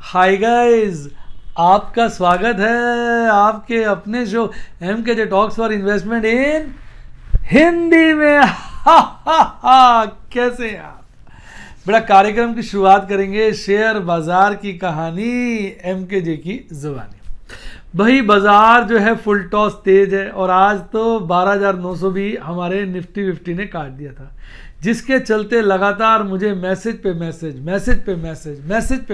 Hi guys, आपका स्वागत है आपके अपने show MKJ talks for investment इन हिंदी में। हा कैसे हैं आप? बड़ा कार्यक्रम की शुरुआत करेंगे शेयर बाजार की कहानी MKJ की जुबानी। भाई बाजार जो है फुल टॉस तेज है और आज तो 12,900 भी हमारे निफ्टी 50 ने काट दिया था, जिसके चलते लगातार मुझे मैसेज पे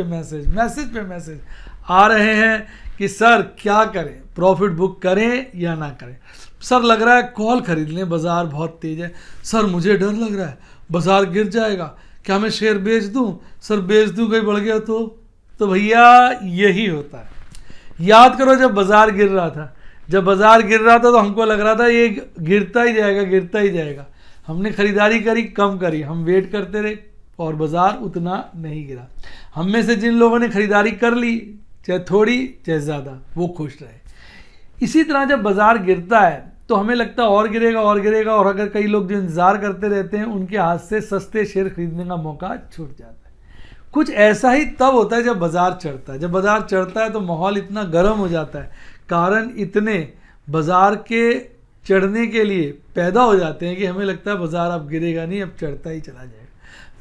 मैसेज आ रहे हैं कि सर क्या करें, प्रॉफिट बुक करें या ना करें। सर लग रहा है कॉल खरीद लें, बाजार बहुत तेज है। सर मुझे डर लग रहा है बाजार गिर जाएगा, क्या मैं शेयर बेच दूं? सर बेच दूं कहीं बढ़ गया तो भैया यही होता है। याद करो जब बाजार गिर रहा था तो हमको लग रहा था ये गिरता ही जाएगा। हमने खरीदारी करी, कम करी, हम वेट करते रहे और बाजार उतना नहीं गिरा। हम में से जिन लोगों ने खरीदारी कर ली, चाहे थोड़ी चाहे ज़्यादा, वो खुश रहे। इसी तरह जब बाजार गिरता है तो हमें लगता है और गिरेगा और अगर कई लोग जो इंतज़ार करते रहते हैं उनके हाथ से सस्ते शेयर खरीदने का मौका छूट जाता है। कुछ ऐसा ही तब होता है जब बाजार चढ़ता है। जब बाजार चढ़ता है तो माहौल इतना गर्म हो जाता है, कारण इतने बाजार के चढ़ने के लिए पैदा हो जाते हैं कि हमें लगता है बाजार अब गिरेगा नहीं, अब चढ़ता ही चला जाएगा।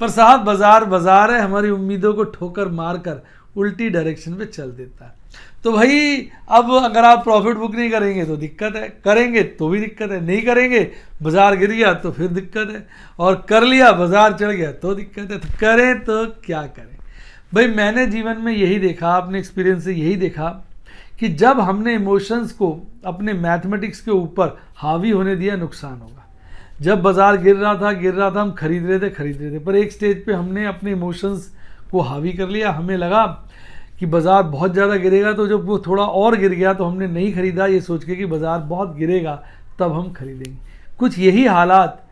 पर साहब बाजार है, हमारी उम्मीदों को ठोकर मारकर उल्टी डायरेक्शन पे चल देता है। तो भाई अब अगर आप प्रॉफिट बुक नहीं करेंगे तो दिक्कत है, करेंगे तो भी दिक्कत है, नहीं करेंगे बाजार गिर गया तो फिर दिक्कत है, और कर लिया बाजार चढ़ गया तो दिक्कत है। तो करें तो क्या करें? भाई मैंने जीवन में यही देखा, अपने एक्सपीरियंस से यही देखा कि जब हमने इमोशंस को अपने मैथमेटिक्स के ऊपर हावी होने दिया, नुकसान होगा। जब बाजार गिर रहा था, हम खरीद रहे थे, पर एक स्टेज पे हमने अपने इमोशंस को हावी कर लिया। हमें लगा कि बाजार बहुत ज़्यादा गिरेगा, तो जब वो थोड़ा और गिर गया तो हमने नहीं खरीदा, ये सोच के कि बाजार बहुत गिरेगा तब हम खरीदेंगे। कुछ यही हालात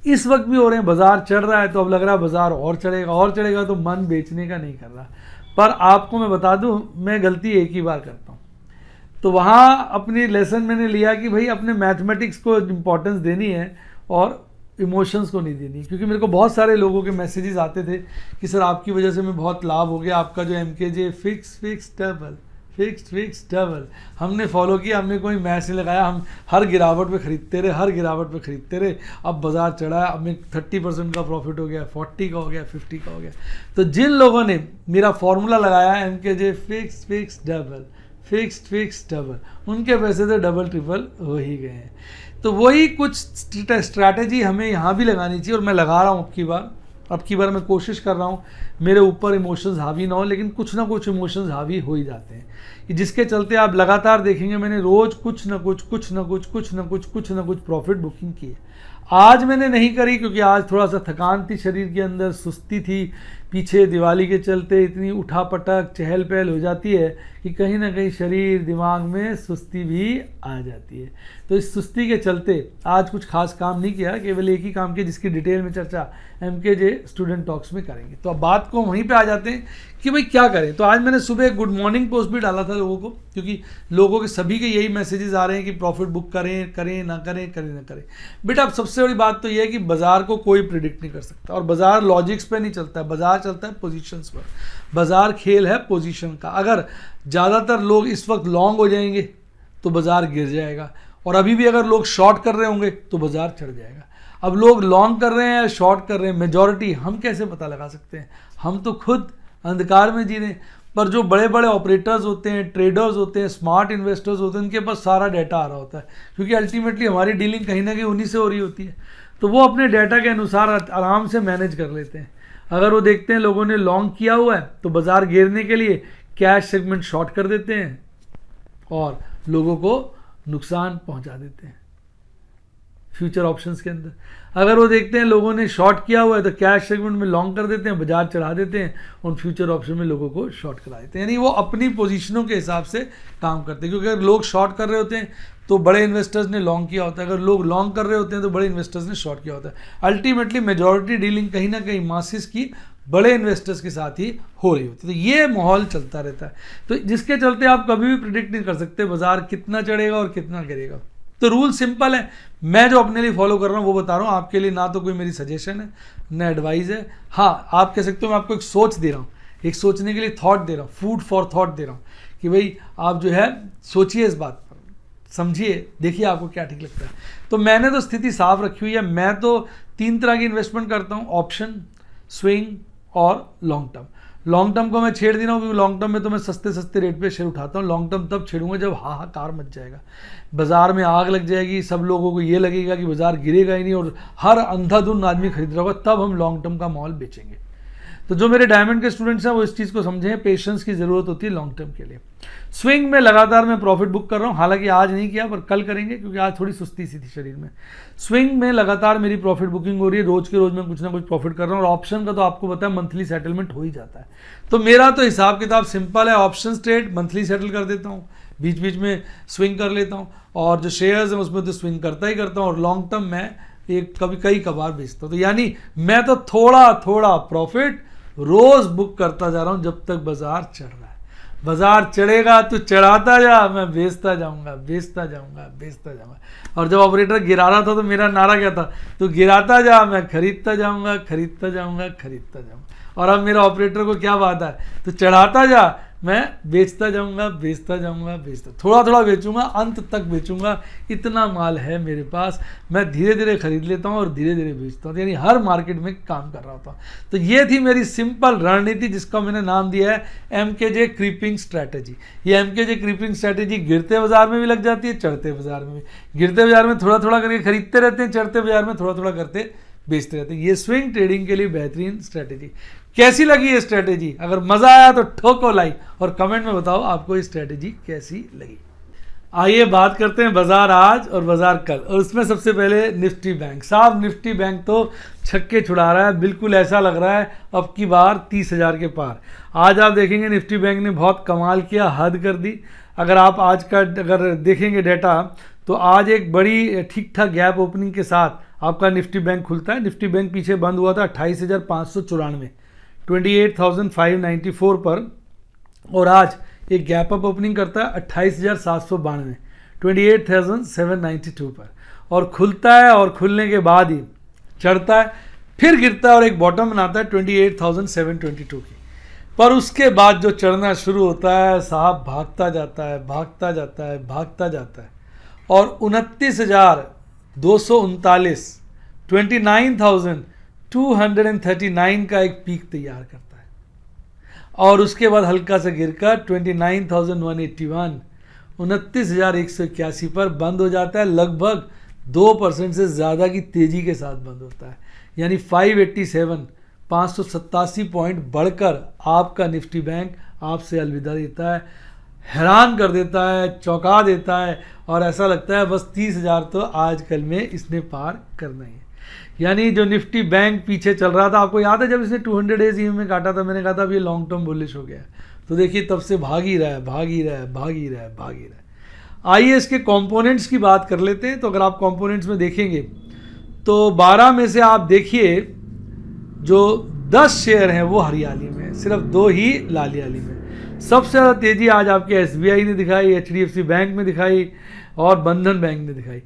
इस वक्त भी हो रहे हैं। बाजार चढ़ रहा है तो अब लग रहा है बाजार और चढ़ेगा तो मन बेचने का नहीं कर रहा। पर आपको मैं बता दूं, मैं गलती एक ही बार करता हूं। तो वहाँ अपनी लेसन मैंने लिया कि भाई अपने मैथमेटिक्स को इम्पोर्टेंस देनी है और इमोशंस को नहीं देनी। क्योंकि मेरे को बहुत सारे लोगों के मैसेजेस आते थे कि सर आपकी वजह से मैं बहुत लाभ हो गया, आपका जो MKJ फिक्स डबल हमने फॉलो किया, हमने कोई मैच नहीं लगाया, हम हर गिरावट पे खरीदते रहे। अब बाजार चढ़ा है, अब में 30% का प्रॉफिट हो गया, 40 का हो गया, 50 का हो गया। तो जिन लोगों ने मेरा फॉर्मूला लगाया MKJ फिक्स डबल, उनके पैसे तो डबल ट्रिपल हो ही गए हैं। तो वही कुछ स्ट्रैटेजी हमें यहाँ भी लगानी चाहिए, और मैं लगा रहा हूँ अब की बार मैं कोशिश कर रहा हूँ मेरे ऊपर इमोशंस हावी ना हो, लेकिन कुछ ना कुछ इमोशंस हावी हो ही जाते हैं, जिसके चलते आप लगातार देखेंगे मैंने रोज़ कुछ ना कुछ प्रॉफिट बुकिंग की है। आज मैंने नहीं करी क्योंकि आज थोड़ा सा थकान थी, शरीर के अंदर सुस्ती थी, पीछे दिवाली के चलते इतनी उठापटक चहल पहल हो जाती है कि कहीं ना कहीं शरीर दिमाग में सुस्ती भी आ जाती है। तो इस सुस्ती के चलते आज कुछ खास काम नहीं किया, केवल एक ही काम किया जिसकी डिटेल में चर्चा MKJ स्टूडेंट टॉक्स में करेंगे। तो अब बात को वहीं पे आ जाते हैं कि भाई क्या करें। तो आज मैंने सुबह एक गुड मॉर्निंग पोस्ट भी डाला था लोगों को, क्योंकि लोगों के सभी के यही मैसेजेस आ रहे हैं कि प्रॉफिट बुक करें ना करें। बेटा अब सबसे बड़ी बात तो ये है कि बाजार को कोई प्रिडिक्ट नहीं कर सकता, और बाजार लॉजिक्स पे नहीं चलता है, बाजार चलता है पोजीशंस पर। बाजार खेल है पोजीशन का। अगर ज़्यादातर लोग इस वक्त लॉन्ग हो जाएंगे तो बाजार गिर जाएगा, और अभी भी अगर लोग शॉर्ट कर रहे होंगे तो बाजार चढ़ जाएगा। अब लोग लॉन्ग कर रहे हैं या शॉर्ट कर रहे हैं, मेजॉरिटी हम कैसे पता लगा सकते हैं? हम तो खुद अंधकार में जी रहे हैं। पर जो बड़े बड़े ऑपरेटर्स होते हैं, ट्रेडर्स होते हैं, स्मार्ट इन्वेस्टर्स होते हैं, उनके पास सारा डाटा आ रहा होता है, क्योंकि अल्टीमेटली हमारी डीलिंग कहीं ना कहीं उन्हीं से हो रही होती है। तो वो अपने डाटा के अनुसार आराम से मैनेज कर लेते हैं। अगर वो देखते हैं लोगों ने लॉन्ग किया हुआ है तो बाजार गिरने के लिए कैश सेगमेंट शॉर्ट कर देते हैं और लोगों को नुकसान पहुंचा देते हैं फ्यूचर ऑप्शंस के अंदर। अगर वो देखते हैं लोगों ने शॉर्ट किया हुआ है तो कैश सेगमेंट में लॉन्ग कर देते हैं, बाजार चढ़ा देते हैं और फ्यूचर ऑप्शन में लोगों को शॉर्ट करा देते हैं। यानी वो अपनी पोजीशनों के हिसाब से काम करते हैं, क्योंकि अगर लोग शॉर्ट कर रहे होते हैं तो बड़े इन्वेस्टर्स ने लॉन्ग किया होता है, अगर लोग लॉन्ग कर रहे होते हैं तो बड़े इन्वेस्टर्स ने शॉर्ट किया होता है। अल्टीमेटली मेजॉरिटी डीलिंग कहीं ना कहीं मासिस की बड़े इन्वेस्टर्स के साथ ही हो रही होती है। तो ये माहौल चलता रहता है, तो जिसके चलते आप कभी भी प्रिडिक्ट नहीं कर सकते बाजार कितना चढ़ेगा और कितना गिरेगा। तो रूल सिंपल है, मैं जो अपने लिए फॉलो कर रहा हूँ वो बता रहा हूँ आपके लिए, ना तो कोई मेरी सजेशन है ना एडवाइस है। हाँ, आप कह सकते हो मैं आपको एक सोच दे रहा हूँ एक सोचने के लिए थॉट दे रहा हूँ, फूड फॉर थॉट दे रहा हूँ कि भाई आप जो है सोचिए इस बात पर, समझिए, देखिए आपको क्या ठीक लगता है। तो मैंने तो स्थिति साफ रखी हुई है। मैं तो 3 तरह की इन्वेस्टमेंट करता हूँ, ऑप्शन, स्विंग और लॉन्ग टर्म। लॉन्ग टर्म को मैं छेड़ नहीं रहा हूँ, क्योंकि लॉन्ग टर्म में तो मैं सस्ते सस्ते रेट पे शेयर उठाता हूँ। लॉन्ग टर्म तब छेड़ूंगा जब हाहाकार मच जाएगा, बाजार में आग लग जाएगी, सब लोगों को ये लगेगा कि बाजार गिरेगा ही नहीं और हर अंधाधुंध आदमी खरीद रहा होगा, तब हम लॉन्ग टर्म का मॉल बेचेंगे। तो जो मेरे डायमंड के स्टूडेंट्स हैं वो इस चीज़ को समझें, पेशेंस की ज़रूरत होती है लॉन्ग टर्म के लिए। स्विंग में लगातार मैं प्रॉफिट बुक कर रहा हूँ, हालांकि आज नहीं किया पर कल करेंगे, क्योंकि आज थोड़ी सुस्ती सी थी शरीर में। स्विंग में लगातार मेरी प्रॉफिट बुकिंग हो रही है, रोज के रोज मैं कुछ ना कुछ प्रॉफिट कर रहा हूँ। और ऑप्शन का तो आपको पता है मंथली सेटलमेंट हो ही जाता है। तो मेरा तो हिसाब किताब सिंपल है, ऑप्शन ट्रेड मंथली सेटल कर देता हूँ, बीच बीच में स्विंग कर लेता हूँ, और जो शेयर्स हैं उसमें तो स्विंग करता ही करता हूँ, और लॉन्ग टर्म मैं एक कभी कई कबार बेचता हूँ। तो यानी मैं तो थोड़ा थोड़ा प्रॉफिट रोज बुक करता जा रहा हूं जब तक बाजार चढ़ रहा है। बाजार चढ़ेगा तो चढ़ाता जा, मैं बेचता जाऊंगा, बेचता जाऊंगा, बेचता जाऊंगा। और जब ऑपरेटर गिरा रहा था तो मेरा नारा क्या था, तो गिराता जा, मैं खरीदता जाऊंगा, खरीदता जाऊंगा, खरीदता जाऊंगा। और अब मेरा ऑपरेटर को क्या बात है, तो चढ़ाता जा, मैं बेचता जाऊंगा, बेचता जाऊंगा, बेचता, थोड़ा थोड़ा बेचूंगा, अंत तक बेचूंगा। इतना माल है मेरे पास, मैं धीरे धीरे खरीद लेता हूं और धीरे धीरे बेचता हूं, यानी हर मार्केट में काम कर रहा होता हूं। तो ये थी मेरी सिंपल रणनीति, जिसका मैंने नाम दिया है MKJ क्रीपिंग स्ट्रैटेजी। ये MKJ क्रीपिंग स्ट्रैटेजी गिरते बाजार में भी लग जाती है, चढ़ते बाजार में भी। गिरते बाजार में थोड़ा थोड़ा करके खरीदते रहते हैं, चढ़ते बाजार में थोड़ा थोड़ा करते बेचते रहते हैं। ये स्विंग ट्रेडिंग के लिए बेहतरीन स्ट्रैटेजी। कैसी लगी ये स्ट्रैटेजी? अगर मजा आया तो ठोको लाइक और कमेंट में बताओ आपको ये स्ट्रैटेजी कैसी लगी। आइए बात करते हैं बाजार आज और बाजार कल, और उसमें सबसे पहले निफ्टी बैंक। साहब निफ्टी बैंक तो छक्के छुड़ा रहा है, बिल्कुल ऐसा लग रहा है अब की बार 30,000 के पार। आज आप देखेंगे निफ्टी बैंक ने बहुत कमाल किया, हद कर दी। अगर आप आज का अगर देखेंगे डाटा, तो आज एक बड़ी ठीक ठाक गैप ओपनिंग के साथ आपका निफ्टी बैंक खुलता है। निफ्टी बैंक पीछे बंद हुआ था 28,594, 28,594 पर, और आज एक गैप अप ओपनिंग करता है 28,792, 28,792 पर, और खुलता है, और खुलने के बाद ही चढ़ता है, फिर गिरता है और एक बॉटम बनाता है 28,722 की। पर उसके बाद जो चढ़ना शुरू होता है साहब, भागता जाता है, भागता जाता है, भागता जाता है, और 29,239, 29,239 का एक पीक तैयार करता है, और उसके बाद हल्का सा गिरकर 29,181, 29,181 पर बंद हो जाता है। लगभग 2% से ज़्यादा की तेज़ी के साथ बंद होता है, यानी 587 पॉइंट बढ़कर आपका निफ्टी बैंक आपसे अलविदा देता है, हैरान कर देता है, चौंका देता है, और ऐसा लगता है बस 30,000 तो आज कल में इसने पार करना ही है। यानी जो निफ्टी बैंक पीछे चल रहा था, आपको याद है जब इसने 200 डेज में काटा था, मैंने कहा था अब ये लॉन्ग टर्म बुलिश हो गया, तो देखिए तब से भाग ही रहा है, भाग ही रहा है, भाग ही रहा है, भाग ही रहा है। आइए इसके कंपोनेंट्स की बात कर लेते हैं। तो अगर आप कंपोनेंट्स में देखेंगे तो 12 में से आप देखिए जो 10 शेयर हैं वो हरियाली में, सिर्फ 2 ही लालियाली में। सबसे ज़्यादा तेज़ी आज आपके SBI ने दिखाई, HDFC बैंक में दिखाई, और बंधन बैंक ने दिखाई।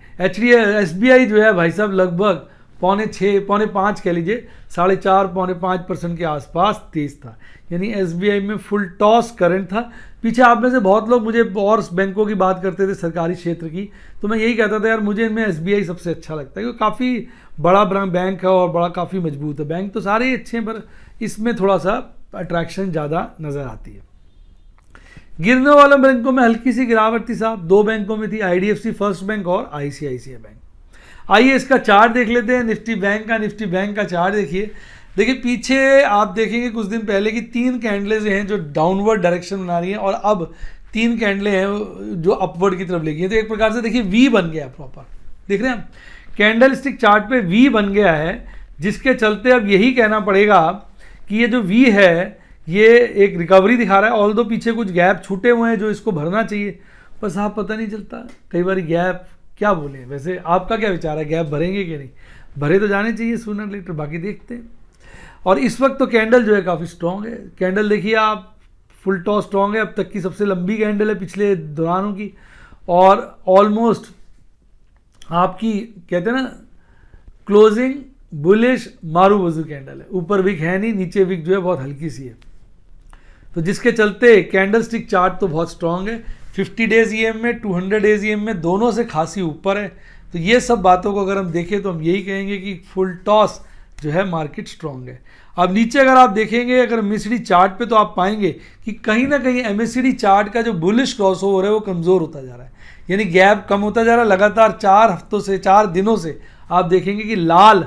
SBI जो है भाई साहब लगभग 4.5 कह लीजिए, 4.5-4.5% के आसपास तेज था, यानी SBI में फुल टॉस करंट था। पीछे आप में से बहुत लोग मुझे और बैंकों की बात करते थे सरकारी क्षेत्र की, तो मैं यही कहता था यार मुझे इनमें SBI सबसे अच्छा लगता है, क्योंकि काफ़ी बड़ा बैंक है और बड़ा काफ़ी मजबूत है। बैंक तो सारे ही अच्छे हैं, पर इसमें थोड़ा सा अट्रैक्शन ज़्यादा नज़र आती है। गिरने वाले बैंकों में हल्की सी गिरावट थी साहब, 2 बैंकों में थी, IDFC फर्स्ट बैंक और ICICI बैंक। आइए इसका चार्ट देख लेते हैं निफ्टी बैंक का। निफ्टी बैंक का चार्ट देखिए पीछे आप देखेंगे कुछ दिन पहले की 3 कैंडलें हैं जो डाउनवर्ड डायरेक्शन बना रही हैं, और अब 3 कैंडलें हैं जो अपवर्ड की तरफ लेगी हैं। तो एक प्रकार से देखिए वी बन गया प्रॉपर, देख रहे हैं हम कैंडल स्टिक चार्ट पे वी बन गया है, जिसके चलते अब यही कहना पड़ेगा कि ये जो वी है ये एक रिकवरी दिखा रहा है। ऑल दो पीछे कुछ गैप छूटे हुए हैं जो इसको भरना चाहिए, पर साहब पता नहीं चलता कई बार गैप, क्या बोले, वैसे आपका क्या विचार है, गैप भरेंगे कि नहीं? भरे तो जाने चाहिए सूनर लेटर, बाकी देखते हैं। और इस वक्त तो कैंडल जो है काफ़ी स्ट्रॉन्ग है। कैंडल देखिए आप, फुल टॉस स्ट्रॉन्ग है, अब तक की सबसे लंबी कैंडल है पिछले दौरानों की, और ऑलमोस्ट आपकी कहते हैं ना क्लोजिंग बुलिश मारू वजू कैंडल है। ऊपर विक है नहीं, नीचे विक जो है बहुत हल्की सी है। तो जिसके चलते कैंडल स्टिक चार्ट तो बहुत स्ट्रांग है। 50 डेज EM में 200 डेज EM में दोनों से खासी ऊपर है। तो ये सब बातों को अगर हम देखें तो हम यही कहेंगे कि फुल टॉस जो है मार्केट स्ट्रांग है। अब नीचे अगर आप देखेंगे अगर MACD चार्ट पे तो आप पाएंगे कि कहीं ना कहीं MACD चार्ट का जो बुलिश क्रॉसओवर है वो कमज़ोर होता जा रहा है, यानी गैप कम होता जा रहा है। लगातार 4 हफ्तों से 4 दिनों से आप देखेंगे कि लाल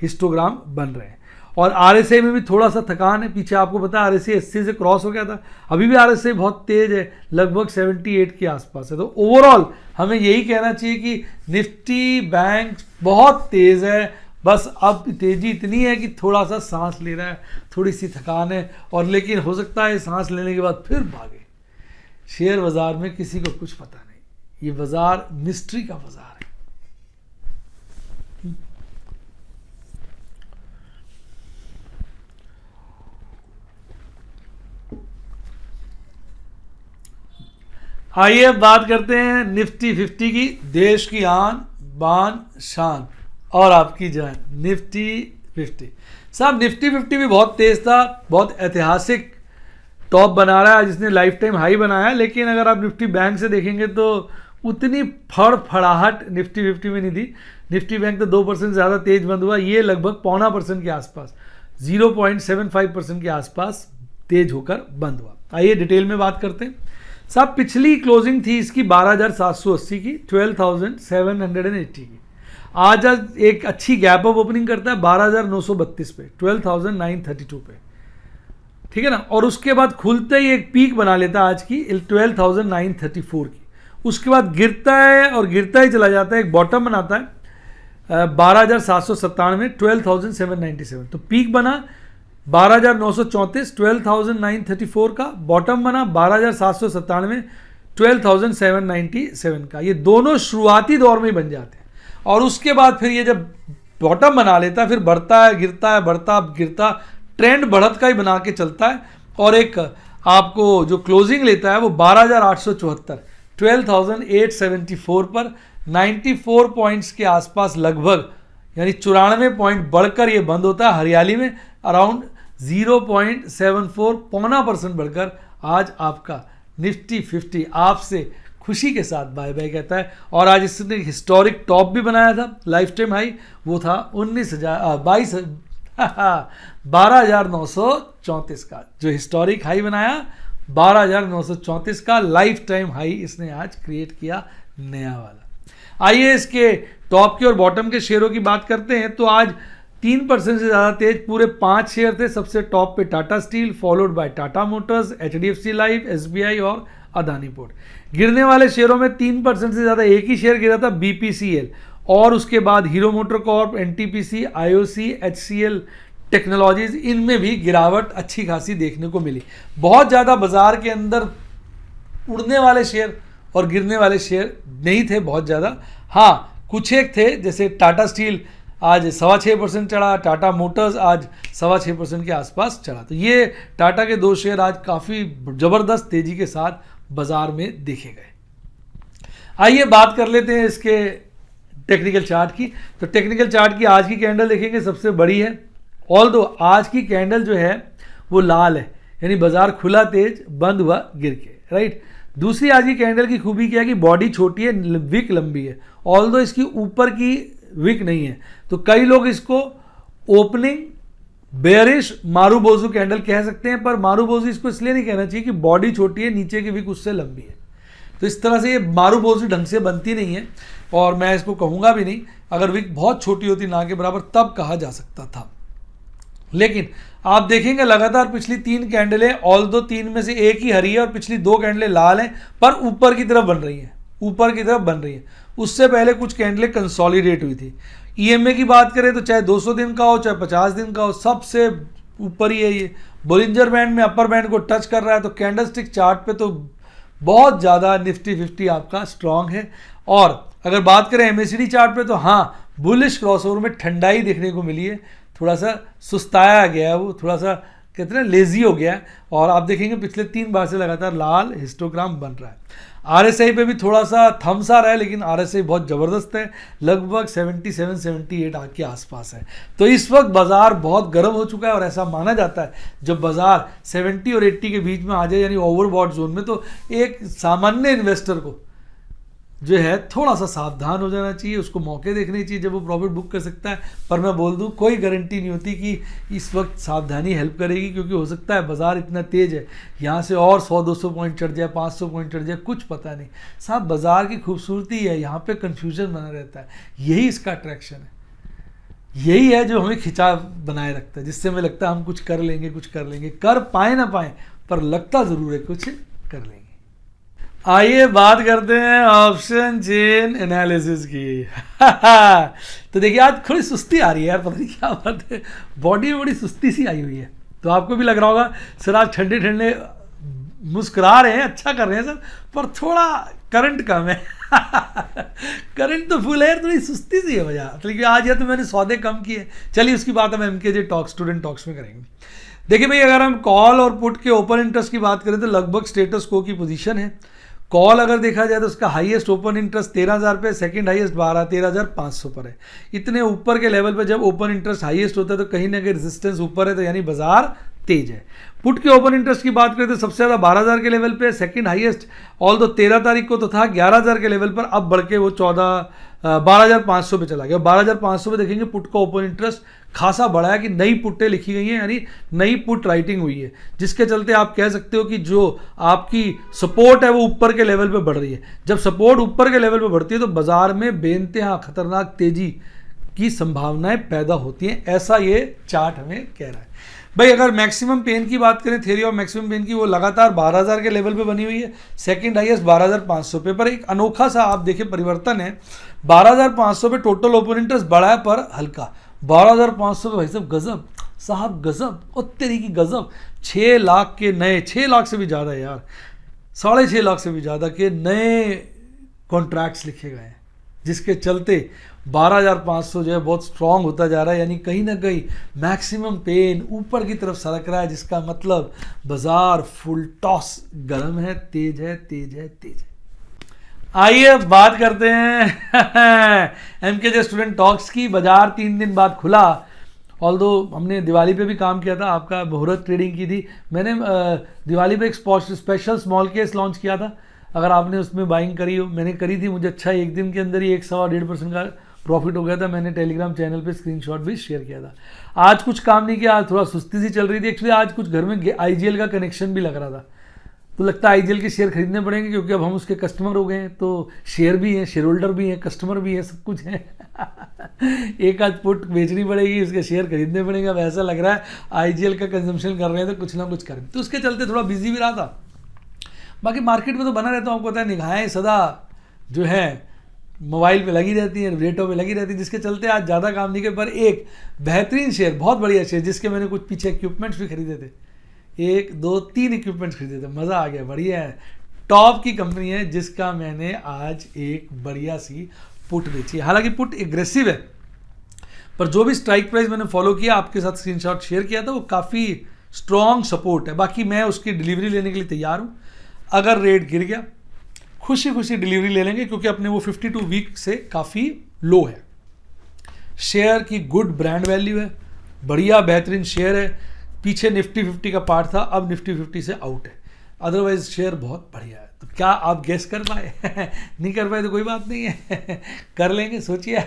हिस्टोग्राम बन रहे हैं। और RSI में भी थोड़ा सा थकान है। पीछे आपको पता है RSI 80 से क्रॉस हो गया था, अभी भी RSI बहुत तेज है, लगभग 78 के आसपास है। तो ओवरऑल हमें यही कहना चाहिए कि निफ्टी बैंक बहुत तेज है, बस अब तेजी इतनी है कि थोड़ा सा सांस ले रहा है, थोड़ी सी थकान है, और लेकिन हो सकता है सांस लेने के बाद फिर भागे। शेयर बाजार में किसी को कुछ पता नहीं, ये बाजार मिस्ट्री का बाजार है। आइए अब बात करते हैं निफ्टी 50 की, देश की आन बान शान और आपकी जान निफ्टी 50। साहब निफ्टी 50 भी बहुत तेज था, बहुत ऐतिहासिक टॉप बना रहा है, जिसने लाइफ टाइम हाई बनाया। लेकिन अगर आप निफ्टी बैंक से देखेंगे तो उतनी फड़फड़ाहट निफ्टी 50 में नहीं थी। निफ्टी बैंक तो 2% ज़्यादा तेज बंद हुआ, ये लगभग 0.25% के आसपास 0.75% के आसपास तेज होकर बंद हुआ। आइए डिटेल में बात करते हैं। साहब पिछली क्लोजिंग थी इसकी 12,780 की, 12,780 की। आज एक अच्छी गैप अप ओपनिंग करता है 12,932 पे, 12,932 पे, ठीक है ना। और उसके बाद खुलते ही एक पीक बना लेता है आज की 12,934 की। उसके बाद गिरता है और गिरता ही चला जाता है, एक बॉटम बनाता है 12,797, 12,797। तो पीक बना 12,934, 12,934 का, बॉटम बना 12,797, 12,797 का। ये दोनों शुरुआती दौर में ही बन जाते हैं। और उसके बाद फिर ये जब बॉटम बना लेता है फिर बढ़ता है गिरता है, बढ़ता गिरता, ट्रेंड बढ़त का ही बना के चलता है। और एक आपको जो क्लोजिंग लेता है वो 12,874, 12,874 पर 94 पॉइंट्स के आसपास लगभग, यानी 94 पॉइंट बढ़कर ये बंद होता है। हरियाली में अराउंड 0.74 0.25% बढ़कर आज आपका निफ्टी 50 आपसे खुशी के साथ बाय बाय कहता है। और आज इसने हिस्टोरिक टॉप भी बनाया था, लाइफ टाइम हाई वो था 12,934 का, जो हिस्टोरिक हाई बनाया 12,934 का लाइफ टाइम हाई इसने आज क्रिएट किया नया वाला। आइए इसके टॉप के और बॉटम के शेयरों की बात करते हैं। तो आज 3% से ज़्यादा तेज पूरे 5 शेयर थे। सबसे टॉप पे Tata steel, followed by Tata Motors, HDFC life, SBI और अदानी पोर्ट। गिरने वाले शेयरों में 3% से ज़्यादा एक ही शेयर गिरा था, BPCL, और उसके बाद hero motor Corp, NTPC, IOC, HCL technologies, इनमें भी गिरावट अच्छी खासी देखने को मिली। बहुत ज़्यादा बाजार के अंदर उड़ने वाले शेयर और गिरने वाले शेयर नहीं थे बहुत ज़्यादा। हाँ, कुछ एक थे, जैसे टाटा स्टील आज 6.25% चढ़ा, टाटा मोटर्स आज 6.25% के आसपास चढ़ा। तो ये टाटा के 2 शेयर आज काफ़ी ज़बरदस्त तेज़ी के साथ बाजार में देखे गए। आइए बात कर लेते हैं इसके टेक्निकल चार्ट की। तो टेक्निकल चार्ट की आज की कैंडल देखेंगे सबसे बड़ी है, ऑल्दो आज की कैंडल जो है वो लाल है, यानी बाजार खुला तेज, बंद हुआ गिर के, राइट। दूसरी आज की कैंडल की खूबी क्या है कि बॉडी छोटी है, विक लंबी है, ऑल्दो इसकी ऊपर की विक नहीं है। तो कई लोग इसको ओपनिंग बेयरिश मारूबोजू कैंडल कह सकते हैं, पर मारूबोजू इसको इसलिए नहीं कहना चाहिए कि बॉडी छोटी है, नीचे की विक उससे लंबी है। तो इस तरह से ये मारूबोजू ढंग से बनती नहीं है, और मैं इसको कहूँगा भी नहीं। अगर विक बहुत छोटी होती ना के बराबर तब कहा जा सकता था। लेकिन आप देखेंगे लगातार पिछली 3 कैंडलें, ऑल्दो 3 में से एक ही हरी है और पिछली 2 कैंडलें लाल हैं, पर ऊपर की तरफ बन रही हैं, ऊपर की तरफ बन रही है। उससे पहले कुछ कैंडलें कंसोलिडेट हुई थी। EMA की बात करें तो चाहे 200 दिन का हो चाहे 50 दिन का हो, सबसे ऊपर ही है ये। बोलिंजर बैंड में अपर बैंड को टच कर रहा है। तो कैंडलस्टिक चार्ट पे तो बहुत ज़्यादा निफ्टी 50 आपका स्ट्रांग है। और अगर बात करें MACD चार्ट पे तो हाँ, बुलिश क्रॉसओवर में ठंडाई देखने को मिली है, थोड़ा सा सुस्ताया गया है वो, थोड़ा सा कहते हैं लेजी हो गया है, और आप देखेंगे पिछले 3 बार से लगातार लाल हिस्टोग्राम बन रहा है। RSI पे भी थोड़ा सा थम्स आ रहा है, लेकिन RSI बहुत ज़बरदस्त है, लगभग 77-78 के आसपास है। तो इस वक्त बाजार बहुत गर्म हो चुका है, और ऐसा माना जाता है जब बाजार 70 और 80 के बीच में आ जाए, यानी ओवरबॉट जोन में, तो एक सामान्य इन्वेस्टर को जो है थोड़ा सा सावधान हो जाना चाहिए, उसको मौके देखने चाहिए जब वो प्रॉफिट बुक कर सकता है। पर मैं बोल दूं, कोई गारंटी नहीं होती कि इस वक्त सावधानी हेल्प करेगी, क्योंकि हो सकता है बाजार इतना तेज है, यहाँ से और 100-200 पॉइंट चढ़ जाए, 500 पॉइंट चढ़ जाए, कुछ पता नहीं। साहब बाजार की खूबसूरती है, यहाँ पे कन्फ्यूजन बना रहता है, यही इसका अट्रैक्शन है, यही है जो हमें खिंचाव बनाए रखता है, जिससे हमें लगता है हम कुछ कर लेंगे, कुछ कर लेंगे, कर पाए ना पाए, पर लगता ज़रूर है कुछ कर लेंगे। आइए बात करते हैं ऑप्शन चेन एनालिसिस की। तो देखिए आज थोड़ी सुस्ती आ रही है यार, पता नहीं क्या बात है, बॉडी में बड़ी सुस्ती सी आई हुई है। तो आपको भी लग रहा होगा सर आज ठंडे ठंडे मुस्कुरा रहे हैं, अच्छा कर रहे हैं सर, पर थोड़ा करंट कम है। करंट तो फुल है, थोड़ी सुस्ती सी है वजह, लेकिन आज या तो मैंने सौदे कम किए। चलिए उसकी बात हम MKJ टॉक्स स्टूडेंट टॉक्स में करेंगे। देखिए भाई, अगर हम कॉल और पुट के ओपन इंटरेस्ट की बात करें तो लगभग स्टेटस को की पोजीशन है। कॉल अगर देखा जाए तो उसका हाईएस्ट ओपन इंटरेस्ट 13,000 पे, सेकंड हाईएस्ट 13,500 पर है। इतने ऊपर के लेवल पे जब ओपन इंटरेस्ट हाईएस्ट होता है तो कहीं ना कहीं रेजिस्टेंस ऊपर है, तो यानी बाजार तेज है। पुट के ओपन इंटरेस्ट की बात करें तो सबसे ज़्यादा 12,000 के लेवल पे, सेकंड हाईएस्ट ऑल दो 13 तारीख को तो था 11,000 के लेवल पर, अब बढ़ के वो 12,500 पे चला गया। 12,500 पे देखेंगे पुट का ओपन इंटरेस्ट खासा बढ़ा है कि नई पुट्टें लिखी गई हैं, यानी नई पुट राइटिंग हुई है, जिसके चलते आप कह सकते हो कि जो आपकी सपोर्ट है वो ऊपर के लेवल पे बढ़ रही है। जब सपोर्ट ऊपर के लेवल पे बढ़ती है तो बाजार में बेइंतहा खतरनाक तेजी की संभावनाएं पैदा होती हैं, ऐसा ये चार्ट हमें कह रहा है। भाई अगर मैक्सिमम पेन की बात करें, थ्योरी ऑफ मैक्सिमम पेन की, वो लगातार 12,000 के लेवल पे बनी हुई है, सेकंड हाईएस्ट 12,500 पे। पर एक अनोखा सा आप देखिए परिवर्तन है, 12,500 पे टोटल ओपन इंटरेस्ट बढ़ा है पर हल्का, 12,500 पे भाई साहब गजब, साहब गजब, और तेरी की गजब, 6 लाख के नए, 6 लाख से भी ज़्यादा है यार, 6.5 लाख से भी ज़्यादा के नए कॉन्ट्रैक्ट्स लिखे गए हैं, जिसके चलते 12,500 जो है बहुत स्ट्रॉन्ग होता जा रहा है, यानी कहीं ना कहीं मैक्सिमम पेन ऊपर की तरफ सरक रहा है, जिसका मतलब बाजार फुल टॉस गर्म है, तेज है, तेज है, तेज है। आइए बात करते हैं MKJ स्टूडेंट टॉक्स की। बाजार 3 दिन बाद खुला, ऑल्दो हमने दिवाली पे भी काम किया था, आपका मुहूर्त ट्रेडिंग की थी मैंने। दिवाली पे एक स्पेशल स्मॉल केस लॉन्च किया था, अगर आपने उसमें बाइंग करी हो, मैंने करी थी, मुझे अच्छा एक दिन के अंदर ही 1-1.5% का प्रॉफिट हो गया था। मैंने टेलीग्राम चैनल पे स्क्रीनशॉट भी शेयर किया था। आज कुछ काम नहीं किया, आज थोड़ा सुस्ती सी चल रही थी। एक्चुअली आज कुछ घर में IGL का कनेक्शन भी लग रहा था, तो लगता है IGL के शेयर खरीदने पड़ेंगे, क्योंकि अब हम उसके कस्टमर हो गए हैं, तो शेयर भी हैं, शेयर होल्डर भी हैं, कस्टमर भी है, सब कुछ है। एक आध पुट बेचनी पड़ेगी, उसके शेयर खरीदने पड़ेंगे। अब ऐसा लग रहा है IGL का कंजम्पशन कर रहे हैं तो कुछ ना कुछ करें, तो उसके चलते थोड़ा बिजी भी रहा था। बाकी मार्केट में तो बना रहता हूँ, आपको पता है, निगाहें सदा जो है मोबाइल पे लगी रहती हैं, रेटों पे लगी रहती है, जिसके चलते आज ज़्यादा काम नहीं किया। पर एक बेहतरीन शेयर, बहुत बढ़िया शेयर, जिसके मैंने कुछ पीछे इक्विपमेंट्स भी खरीदे थे, 1, 2, 3 इक्विपमेंट्स खरीदे थे, मज़ा आ गया, बढ़िया है, टॉप की कंपनी है, जिसका मैंने आज एक बढ़िया सी पुट बेची है। हालांकि पुट एग्रेसिव है, पर जो भी स्ट्राइक प्राइस मैंने फॉलो किया, आपके साथ स्क्रीनशॉट शेयर किया था, वो काफ़ी स्ट्रॉन्ग सपोर्ट है। बाकी मैं उसकी डिलीवरी लेने के लिए तैयार हूँ। अगर रेट गिर गया, खुशी खुशी डिलीवरी ले लेंगे, क्योंकि अपने वो 52 वीक से काफ़ी लो है। शेयर की गुड ब्रांड वैल्यू है, बढ़िया बेहतरीन शेयर है, पीछे निफ्टी 50 का पार्ट था, अब निफ्टी 50 से आउट है, अदरवाइज शेयर बहुत बढ़िया है। तो क्या आप गेस कर पाए? नहीं कर पाए तो कोई बात नहीं है, कर लेंगे, सोचिए।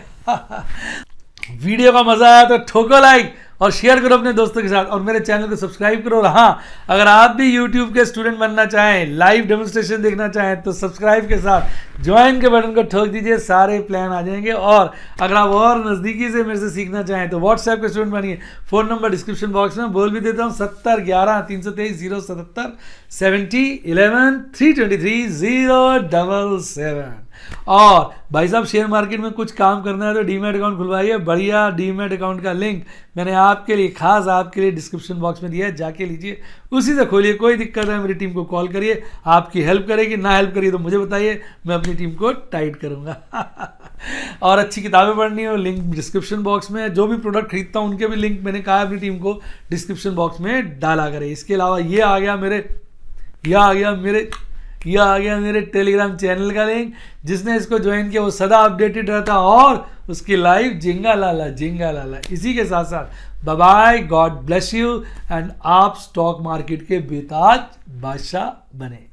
वीडियो का मजा आया तो ठोको लाइक और शेयर करो अपने दोस्तों के साथ, और मेरे चैनल को सब्सक्राइब करो। और हाँ, अगर आप भी YouTube के स्टूडेंट बनना चाहें, लाइव डेमोन्स्ट्रेशन देखना चाहें, तो सब्सक्राइब के साथ ज्वाइन के बटन को ठोक दीजिए, सारे प्लान आ जाएंगे। और अगर आप और नज़दीकी से मेरे से सीखना चाहें तो व्हाट्सएप के स्टूडेंट बनिए। फ़ोन नंबर डिस्क्रिप्शन बॉक्स में बोल भी देता हूँ, 70 11 323 077 70 11 323 077। और भाई साहब शेयर मार्केट में कुछ काम करना है तो डीमैट अकाउंट खुलवाइए, बढ़िया डीमैट अकाउंट का लिंक मैंने आपके लिए, खास आपके लिए डिस्क्रिप्शन बॉक्स में दिया है, जाके लीजिए, उसी से खोलिए। कोई दिक्कत है मेरी टीम को कॉल करिए, आपकी हेल्प करेगी, ना हेल्प करिए तो मुझे बताइए, मैं अपनी टीम को टाइट करूँगा। और अच्छी किताबें पढ़नी हो, लिंक डिस्क्रिप्शन बॉक्स में, जो भी प्रोडक्ट खरीदता हूँ उनके भी लिंक मैंने कहा अपनी टीम को डिस्क्रिप्शन बॉक्स में डाला करें। इसके अलावा ये आ गया मेरे टेलीग्राम चैनल का लिंक, जिसने इसको ज्वाइन किया वो सदा अपडेटेड रहता और उसकी लाइफ जिंगा लाला। इसी के साथ साथ bye bye, God bless you, and आप स्टॉक मार्केट के बेताज बादशाह बने।